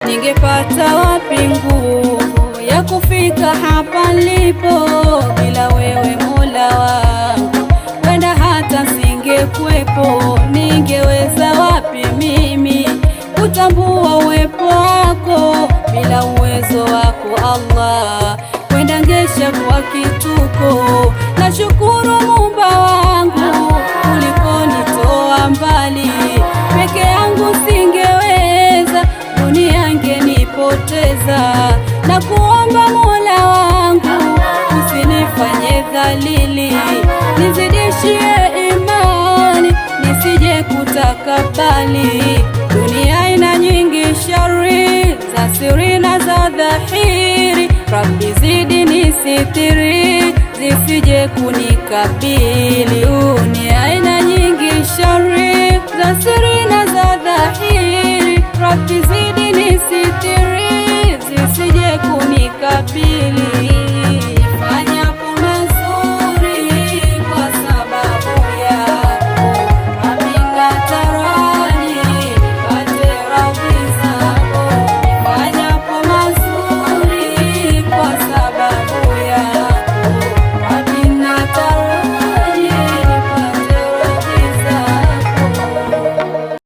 ningepata wapi nguvu ya kufika hapa nilipo bila wewe Mola wangu, wenda hata singekuwepo. Ningeweza wapi mimi kutambua uwepo wako bila uwezo wako Allah, wenda ngesha kwa kituko. Nashukuru Muumba wangu ulikonitoa mbali, peke yangu singeweza, dunia ingenipoteza. Na kuomba Mola wangu usinifanye dhalili, nizidishie imani nisije kutakabali. Dunia ina nyingi shari za siri na za dhahiri, Rabbi zidi nisitiri zisije kunikabili. Dunia ina nyingi shari za siri na za dhahiri, Rabbi zidi